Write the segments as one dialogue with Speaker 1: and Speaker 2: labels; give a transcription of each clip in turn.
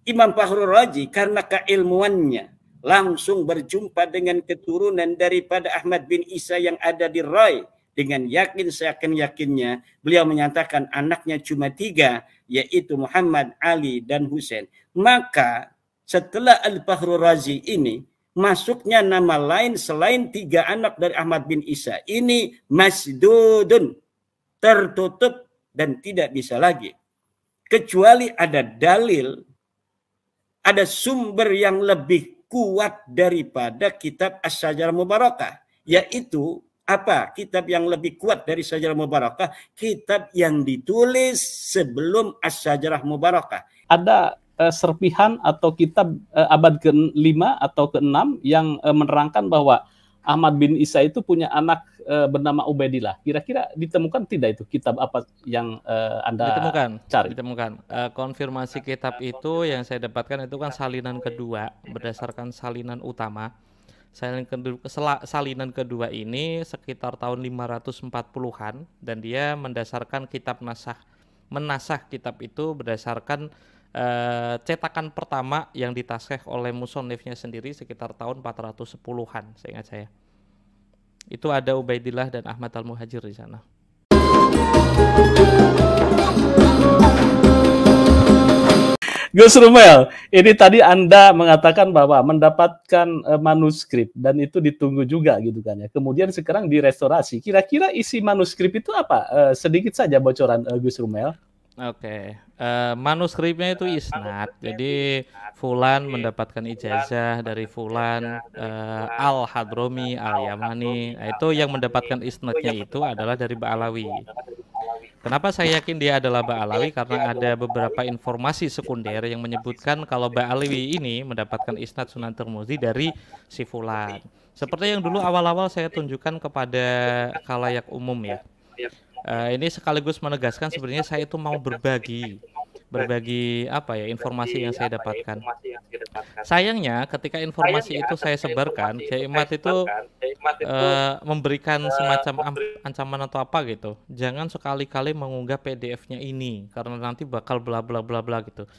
Speaker 1: Imam Fakhrul Razi karena keilmuannya langsung berjumpa dengan keturunan daripada Ahmad bin Isa yang ada di Rai. Dengan yakin seyakin-yakinnya beliau menyatakan anaknya cuma 3, yaitu Muhammad, Ali, dan Husain. Maka setelah Al-Fakhrul Razi ini masuknya nama lain selain 3 anak dari Ahmad bin Isa. Ini masdudun, tertutup dan tidak bisa lagi. Kecuali ada dalil, ada sumber yang lebih kuat daripada kitab Asy-Syajarah Mubarakah, yaitu apa? Kitab yang lebih kuat dari Syajarah Mubarakah, kitab yang ditulis sebelum Asy-Syajarah Mubarakah.
Speaker 2: Ada serpihan atau kitab abad ke-5 atau ke-6 yang menerangkan bahwa Ahmad bin Isa itu punya anak bernama Ubaidillah. Kira-kira ditemukan tidak itu kitab apa yang Anda cari?
Speaker 3: Ditemukan. Konfirmasi kitab itu yang saya dapatkan itu kan salinan kedua berdasarkan salinan utama. Salinan kedua ini sekitar tahun 540-an dan dia mendasarkan kitab menasah kitab itu berdasarkan cetakan pertama yang ditaskhih oleh musonifnya sendiri sekitar tahun 410-an, seingat saya. Itu ada Ubaidillah dan Ahmad al-Muhajir di sana.
Speaker 2: Gus Rumel, ini tadi Anda mengatakan bahwa mendapatkan manuskrip dan itu ditunggu juga gitu kan ya. Kemudian sekarang direstorasi. Kira-kira isi manuskrip itu apa? Sedikit saja bocoran Gus Rumel.
Speaker 3: Oke, manuskripnya itu isnad. Jadi Fulan mendapatkan ijazah dari Fulan Al-Hadromi, Al-Yamani. Nah, itu yang mendapatkan isnadnya itu adalah dari Ba'alawi. Kenapa saya yakin dia adalah Ba'alawi? Karena ada beberapa informasi sekunder yang menyebutkan kalau Ba'alawi ini mendapatkan isnad Sunan Tirmidzi dari si Fulan. Seperti yang dulu awal-awal saya tunjukkan kepada khalayak umum ya. Ini sekaligus menegaskan sebenarnya saya itu mau berbagi apa ya informasi yang saya dapatkan. Sayangnya ketika informasi itu saya sebarkan, Kiai Imad itu memberikan semacam ancaman atau apa gitu. Jangan sekali-kali mengunggah PDF-nya ini karena nanti bakal bla bla bla bla gitu.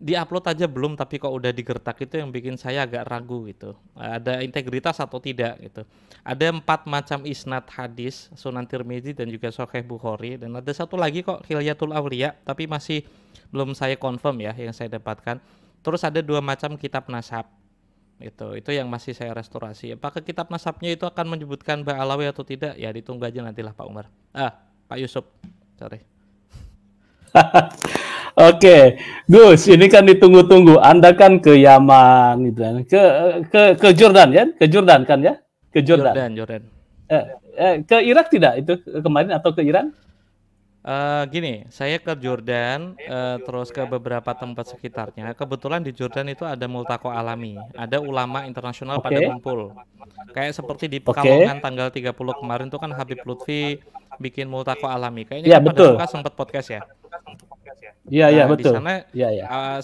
Speaker 3: Di-upload aja belum tapi kok udah digertak, itu yang bikin saya agak ragu gitu. Ada integritas atau tidak gitu. Ada 4 macam isnad hadis Sunan Tirmidzi dan juga Sahih Bukhari, dan ada satu lagi kok Hilyatul Auliya tapi masih belum saya confirm ya yang saya dapatkan. Terus ada 2 macam kitab nasab. Itu yang masih saya restorasi. Apakah kitab nasabnya itu akan menyebutkan Ba'alawi atau tidak? Ya ditunggu aja nantilah Pak Umar. Pak Yusuf. Sorry.
Speaker 2: Oke, Gus, ini kan ditunggu-tunggu. Anda kan ke Yaman gitu kan. Ke Jordan ya? Ke Jordan kan ya? Ke Jordan.
Speaker 3: Jordan.
Speaker 2: Ke Irak tidak itu kemarin atau ke Iran?
Speaker 3: Gini, saya ke Jordan, terus ke beberapa tempat sekitarnya. Kebetulan di Jordan itu ada multaqo alami, ada ulama internasional pada kumpul. Kayak seperti di Pekalongan tanggal 30 kemarin tuh kan Habib Lutfi bikin multaqo alami. Kayaknya kan pada suka sempat podcast ya.
Speaker 2: Iya, betul.
Speaker 3: Di sana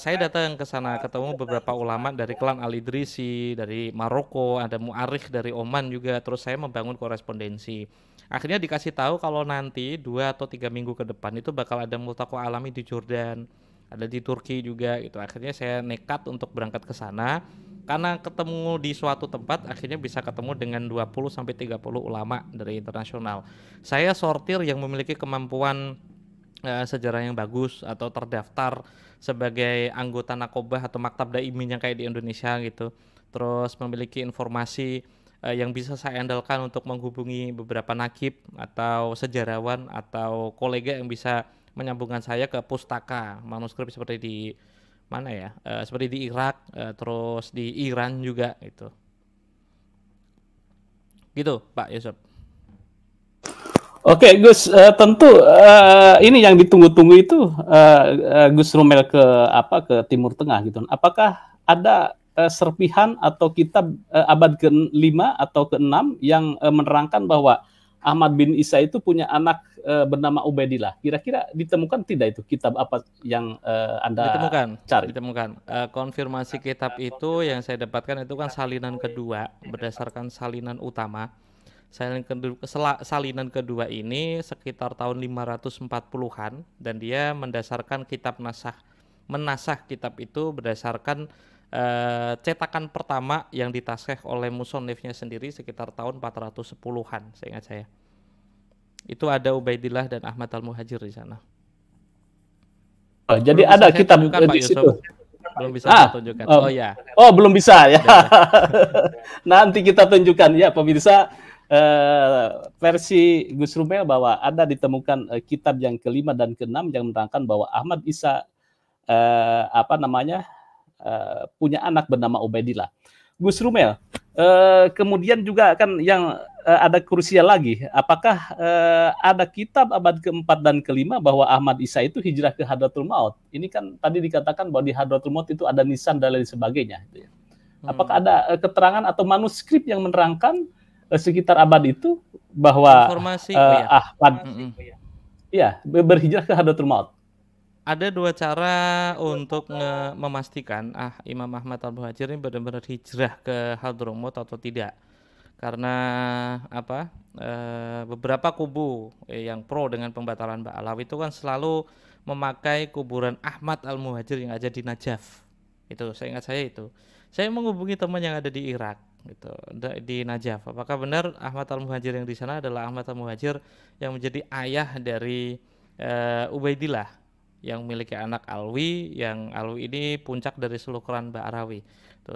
Speaker 3: saya datang ke sana ketemu beberapa ulama dari klan Al-Idrisi, dari Maroko, ada mu'arikh dari Oman juga. Terus saya membangun korespondensi. Akhirnya dikasih tahu kalau nanti 2 atau 3 minggu ke depan itu bakal ada multaqo alami di Jordan, ada di Turki juga gitu. Akhirnya saya nekat untuk berangkat ke sana. Karena ketemu di suatu tempat, akhirnya bisa ketemu dengan 20-30 ulama dari internasional. Saya sortir yang memiliki kemampuan sejarah yang bagus atau terdaftar sebagai anggota Nakobah atau Maktab Daimin yang kayak di Indonesia gitu. Terus memiliki informasi yang bisa saya andalkan untuk menghubungi beberapa nakib atau sejarawan atau kolega yang bisa menyambungkan saya ke pustaka manuskrip seperti di mana ya, seperti di Irak, terus di Iran juga gitu Pak Yusuf.
Speaker 2: Oke, Gus, tentu ini yang ditunggu-tunggu itu Gus Rumel ke Timur Tengah gitu. Apakah ada serpihan atau kitab abad ke-5 atau ke-6 yang menerangkan bahwa Ahmad bin Isa itu punya anak bernama Ubaidillah? Kira-kira ditemukan tidak itu kitab apa yang Anda cari?
Speaker 3: Ditemukan. Konfirmasi kitab itu yang saya dapatkan itu kan salinan kedua berdasarkan salinan utama. Salinan kedua ini sekitar tahun 540-an dan dia mendasarkan kitab menasah kitab itu berdasarkan cetakan pertama yang ditaskih oleh musonifnya sendiri sekitar tahun 410-an, seingat saya. Itu ada Ubaidillah dan Ahmad Al-Muhajir di sana.
Speaker 2: Oh, jadi ada kitab di situ.
Speaker 3: Belum bisa saya tunjukkan. Oh ya.
Speaker 2: Oh, belum bisa ya. Nanti kita tunjukkan ya pemirsa, versi Gus Rumel bahwa ada ditemukan kitab yang ke-5 dan ke-6 yang menerangkan bahwa Ahmad Isa punya anak bernama Ubaidillah. Gus Rumel, kemudian juga kan yang ada krusial lagi, apakah ada kitab abad ke-4 dan ke-5 bahwa Ahmad Isa itu hijrah ke Hadratul Maut? Ini kan tadi dikatakan bahwa di Hadratul Maut itu ada nisan dan lain sebagainya. Apakah ada keterangan atau manuskrip yang menerangkan sekitar abad itu bahwa Ahmad berhijrah ke Hadratul Maut?
Speaker 3: Ada dua cara untuk memastikan Imam Ahmad Al-Muhajir ini benar-benar hijrah ke Hadramaut atau tidak. Karena beberapa kubu yang pro dengan pembatalan Ba'alawi itu kan selalu memakai kuburan Ahmad Al-Muhajir yang ada di Najaf. Itu saya ingat saya itu. Saya menghubungi teman yang ada di Irak gitu, di Najaf. Apakah benar Ahmad Al-Muhajir yang di sana adalah Ahmad Al-Muhajir yang menjadi ayah dari Ubaidillah yang memiliki anak Alwi, yang Alwi ini puncak dari seluruhan Ba'arawi.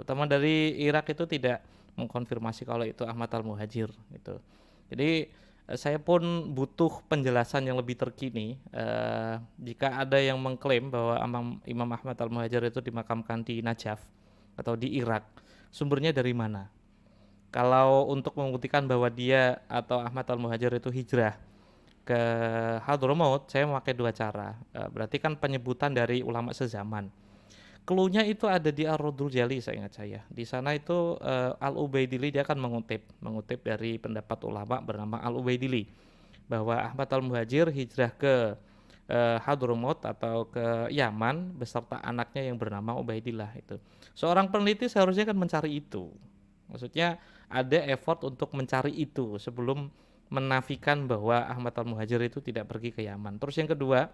Speaker 3: Teman dari Irak itu tidak mengkonfirmasi kalau itu Ahmad Al-Muhajir gitu. Jadi saya pun butuh penjelasan yang lebih terkini. Jika ada yang mengklaim bahwa Imam Ahmad Al-Muhajir itu dimakamkan di Najaf atau di Irak, sumbernya dari mana? Kalau untuk membuktikan bahwa dia atau Ahmad Al-Muhajir itu hijrah ke Hadramaut, saya memakai dua cara. Berarti kan penyebutan dari ulama sezaman. Cluenya itu ada di Ar-Raddul Jali, saya ingat saya. Di sana itu Al-Ubaidili dia akan mengutip dari pendapat ulama bernama Al-Ubaidili bahwa Ahmad Al-Muhajir hijrah ke Hadramaut atau ke Yaman beserta anaknya yang bernama Ubaidillah itu. Seorang peneliti seharusnya kan mencari itu. Maksudnya ada effort untuk mencari itu sebelum menafikan bahwa Ahmad Al-Muhajir itu tidak pergi ke Yaman. Terus yang kedua,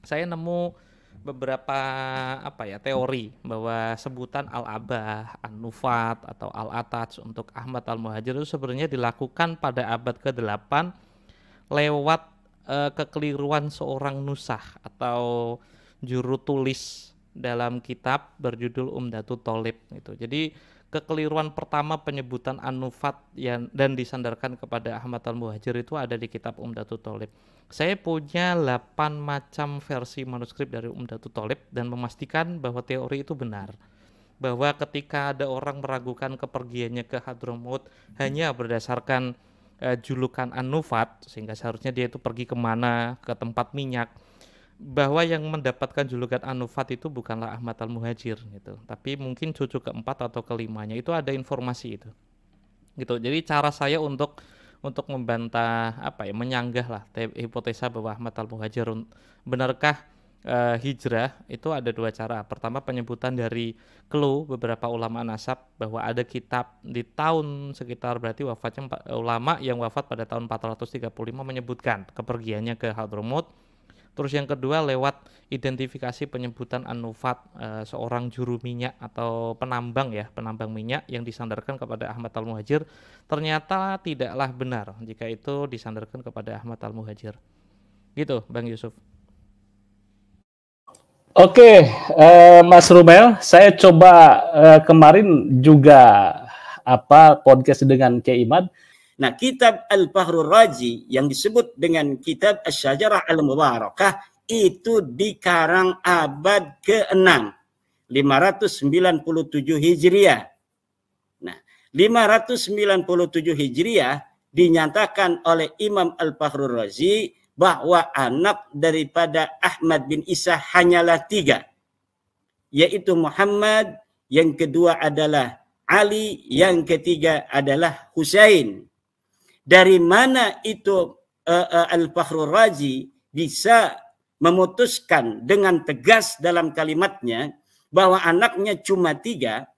Speaker 3: saya nemu beberapa teori bahwa sebutan Al-Abah, An-Nufat atau Al-Ataj untuk Ahmad Al-Muhajir itu sebenarnya dilakukan pada abad ke-8 lewat kekeliruan seorang nusakh atau juru tulis dalam kitab berjudul Umdatut Thalib gitu. Jadi kekeliruan pertama penyebutan An-Nufat dan disandarkan kepada Ahmad Al-Muhajir itu ada di kitab Umdatut Thalib. Saya punya 8 macam versi manuskrip dari Umdatut Thalib dan memastikan bahwa teori itu benar. Bahwa ketika ada orang meragukan kepergiannya ke Hadramaut hanya berdasarkan julukan An-Nufat, sehingga seharusnya dia itu pergi kemana, ke tempat minyak, bahwa yang mendapatkan julukan An-Nufat itu bukanlah Ahmad Al-Muhajir gitu, tapi mungkin cucu keempat atau kelimanya. Itu ada informasi itu gitu. Jadi cara saya untuk membantah menyanggah lah hipotesa bahwa Ahmad Al-Muhajir benarkah hijrah, itu ada dua cara. Pertama, penyebutan dari beberapa ulama nasab bahwa ada kitab di tahun sekitar berarti wafatnya ulama yang wafat pada tahun 435 menyebutkan kepergiannya ke Hadramaut. Terus yang kedua lewat identifikasi penyebutan An-Nufat, seorang juru minyak atau penambang minyak yang disandarkan kepada Ahmad Al-Muhajir, ternyata tidaklah benar jika itu disandarkan kepada Ahmad Al-Muhajir. Gitu, Bang Yusuf.
Speaker 2: Oke, Mas Rumel, saya coba kemarin juga podcast dengan Kiai Imad.
Speaker 1: Nah, kitab Al-Fahrur Razi yang disebut dengan kitab Asy-Syajarah Al-Mubarakah itu dikarang abad ke-6, 597 Hijriah. Nah, 597 Hijriah dinyatakan oleh Imam Al-Fahrur Razi bahwa anak daripada Ahmad bin Isa hanyalah 3, yaitu Muhammad, yang kedua adalah Ali, yang ketiga adalah Husain. Dari mana itu Al-Fahrur Razi bisa memutuskan dengan tegas dalam kalimatnya bahwa anaknya cuma 3?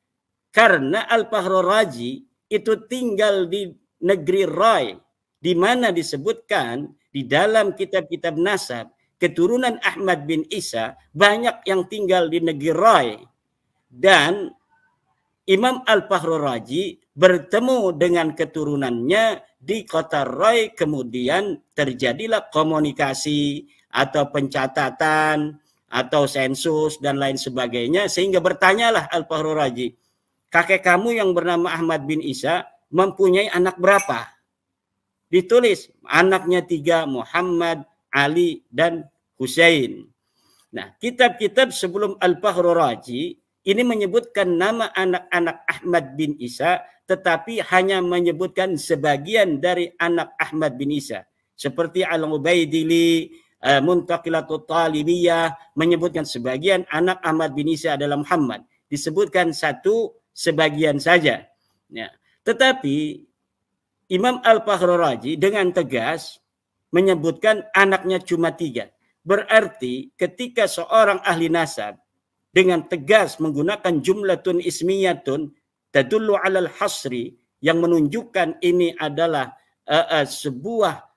Speaker 1: Karena Al-Fahrur Razi itu tinggal di negeri Rai, di mana disebutkan di dalam kitab-kitab nasab keturunan Ahmad bin Isa banyak yang tinggal di negeri Rai, dan Imam Al-Fakhrur Razi bertemu dengan keturunannya di kota Rai, kemudian terjadilah komunikasi atau pencatatan atau sensus dan lain sebagainya, sehingga bertanyalah Al-Fakhrur Razi, kakek kamu yang bernama Ahmad bin Isa mempunyai anak berapa? Ditulis anaknya 3, Muhammad, Ali, dan Husain. Nah, kitab-kitab sebelum Al-Fakhrur Razi ini menyebutkan nama anak-anak Ahmad bin Isa, tetapi hanya menyebutkan sebagian dari anak Ahmad bin Isa. Seperti Al-Ubaidili, Muntaqilatut Talibiyah menyebutkan sebagian anak Ahmad bin Isa adalah Muhammad. Disebutkan satu sebagian saja. Ya. Tetapi Imam Al-Fakhrur Razi dengan tegas menyebutkan anaknya cuma 3. Berarti ketika seorang ahli nasab dengan tegas menggunakan jumlatun ismiyatun tadullu alal hasri, yang menunjukkan ini adalah sebuah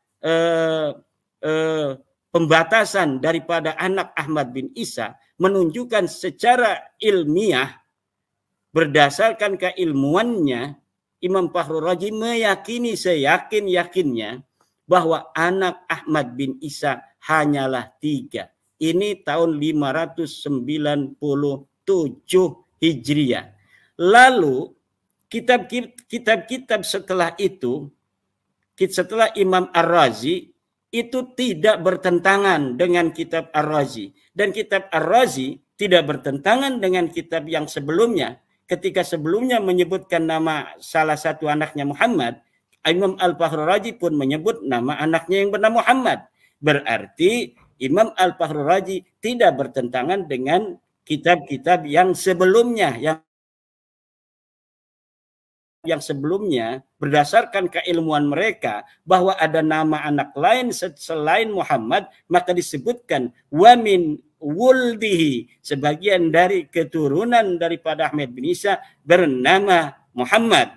Speaker 1: pembatasan daripada anak Ahmad bin Isa, menunjukkan secara ilmiah berdasarkan keilmuannya Imam Fakhrur Razi meyakini seyakin-yakinnya bahwa anak Ahmad bin Isa hanyalah 3. Ini tahun 597 Hijriah. Lalu kitab-kitab setelah itu, setelah Imam Ar-Razi, itu tidak bertentangan dengan kitab Ar-Razi. Dan kitab Ar-Razi tidak bertentangan dengan kitab yang sebelumnya. Ketika sebelumnya menyebutkan nama salah satu anaknya Muhammad, Imam Al-Fakhrur Razi pun menyebut nama anaknya yang bernama Muhammad. Berarti Imam Al-Fakhrur Razi tidak bertentangan dengan kitab-kitab yang sebelumnya, yang sebelumnya berdasarkan keilmuan mereka bahwa ada nama anak lain selain Muhammad, maka disebutkan wa min wuldihi, sebagian dari keturunan daripada Ahmad bin Isa bernama Muhammad.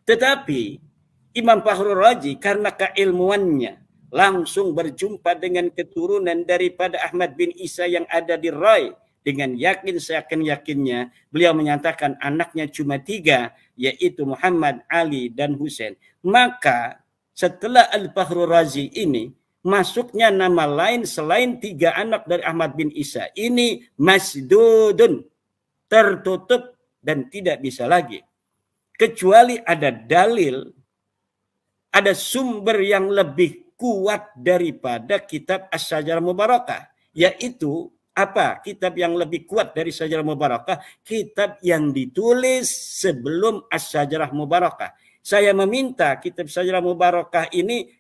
Speaker 1: Tetapi Imam Fakhrur Razi karena keilmuannya langsung berjumpa dengan keturunan daripada Ahmad bin Isa yang ada di Rai, dengan yakin seyakin-yakinnya beliau menyatakan anaknya cuma 3, yaitu Muhammad, Ali, dan Husain. Maka setelah Al-Fakhrur Razi ini masuknya nama lain selain 3 anak dari Ahmad bin Isa, ini masdudun, tertutup dan tidak bisa lagi, kecuali ada dalil, ada sumber yang lebih kuat daripada kitab Asy-Syajarah Mubarakah. Yaitu apa? Kitab yang lebih kuat dari Syajarah Mubarakah, kitab yang ditulis sebelum Asy-Syajarah Mubarakah. Saya meminta kitab Syajarah Mubarakah ini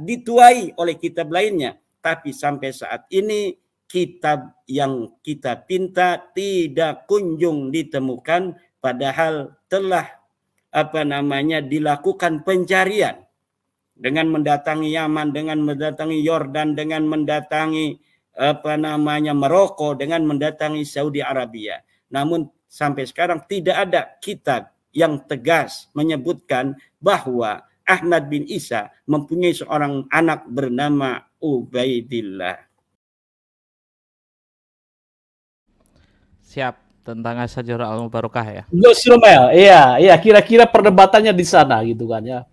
Speaker 1: dituai oleh kitab lainnya, tapi sampai saat ini kitab yang kita pinta tidak kunjung ditemukan, padahal telah dilakukan pencarian dengan mendatangi Yaman, dengan mendatangi Yordan, dengan mendatangi Maroko, dengan mendatangi Saudi Arabia. Namun sampai sekarang tidak ada kitab yang tegas menyebutkan bahwa Ahmad bin Isa mempunyai seorang anak bernama Ubaidillah.
Speaker 3: Siap, tentang Asy-Syajarah Al-Mubarakah ya.
Speaker 2: Gus Romel, iya, kira-kira perdebatannya di sana gitu kan ya.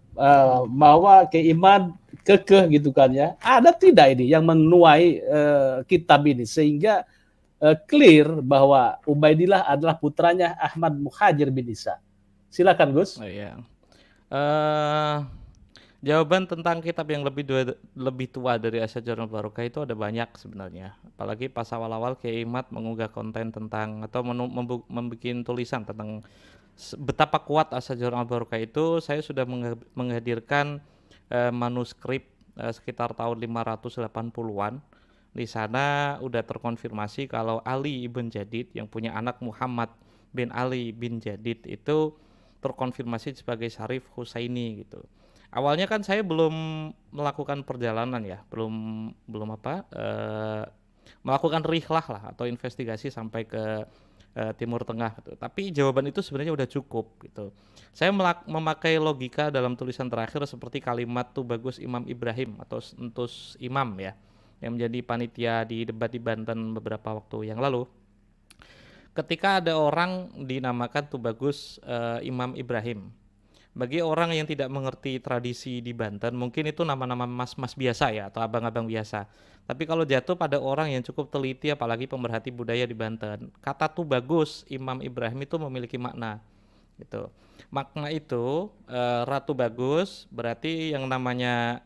Speaker 2: Bahwa keiman kekeh gitu kan ya. Ada tidak ini yang menuai kitab ini sehingga clear bahwa Ubaidillah adalah putranya Ahmad Muhajir bin Isa. Silakan Gus.
Speaker 3: Oh, iya. Jawaban tentang kitab yang lebih tua dari Asy-Syajarah Al-Mubarakah itu ada banyak sebenarnya. Apalagi pas awal-awal Kiai Imad mengunggah konten tentang atau membuat tulisan tentang betapa kuat Asy-Syajarah Al-Mubarakah itu, saya sudah menghadirkan manuskrip sekitar tahun 580-an. Di sana udah terkonfirmasi kalau Ali ibn Jadid yang punya anak Muhammad bin Ali bin Jadid itu terkonfirmasi sebagai Syarif Husaini gitu. Awalnya kan saya belum melakukan perjalanan ya, belum melakukan rihlah lah atau investigasi sampai ke Timur Tengah gitu. Tapi jawaban itu sebenarnya udah cukup gitu. Saya memakai logika dalam tulisan terakhir seperti kalimat tuh bagus Imam Ibrahim atau Entus Imam ya. yang menjadi panitia di debat di Banten beberapa waktu yang lalu. Ketika ada orang dinamakan Tubagus Imam Ibrahim. Bagi orang yang tidak mengerti tradisi di Banten, mungkin itu nama-nama mas-mas biasa ya, atau abang-abang biasa. Tapi kalau jatuh pada orang yang cukup teliti, apalagi pemerhati budaya di Banten, kata Tubagus Imam Ibrahim itu memiliki makna. Gitu. Makna itu Ratu Bagus berarti yang namanya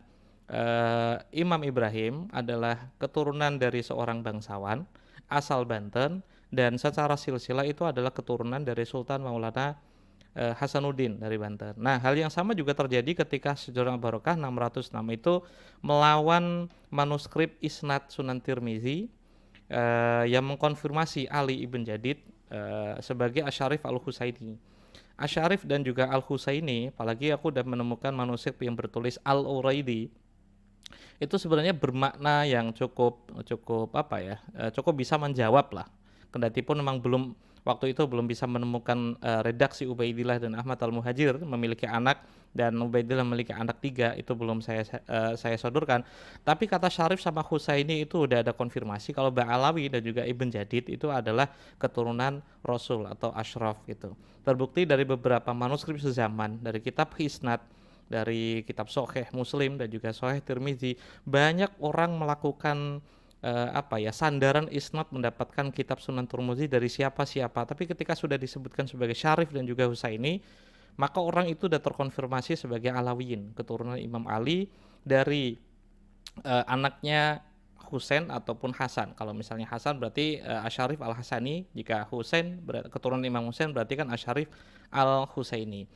Speaker 3: Imam Ibrahim adalah keturunan dari seorang bangsawan asal Banten, dan secara silsilah itu adalah keturunan dari Sultan Maulana Hasanuddin dari Banten. Nah, hal yang sama juga terjadi ketika Sejarah Barokah 606 itu melawan manuskrip Isnad Sunan Tirmizi yang mengkonfirmasi Ali ibn Jadid sebagai Asyarif al-Husaini. Asyarif dan juga al-Husaini, apalagi aku sudah menemukan manuskrip yang bertulis al-Uraidi, itu sebenarnya bermakna yang cukup cukup bisa menjawab lah. Kendati pun memang waktu itu belum bisa menemukan redaksi Ubaidillah dan Ahmad al-Muhajir memiliki anak, dan Ubaidillah memiliki anak 3, itu belum saya sodorkan. Tapi kata Syarif sama Husaini itu udah ada konfirmasi kalau Ba'alawi dan juga Ibn Jadid itu adalah keturunan Rasul atau Ashraf gitu. Terbukti dari beberapa manuskrip sezaman, dari kitab Hisnad, dari kitab Sahih Muslim dan juga Sahih Tirmizi, banyak orang melakukan sandaran isnad mendapatkan kitab Sunan Tirmizi dari siapa-siapa. Tapi ketika sudah disebutkan sebagai Syarif dan juga Husaini, maka orang itu sudah terkonfirmasi sebagai Alawiyin, keturunan Imam Ali dari anaknya Husain ataupun Hasan. Kalau misalnya Hasan berarti Asyarif al-Hasani, jika Husain keturunan Imam Husain berarti kan Asyarif al-Husaini.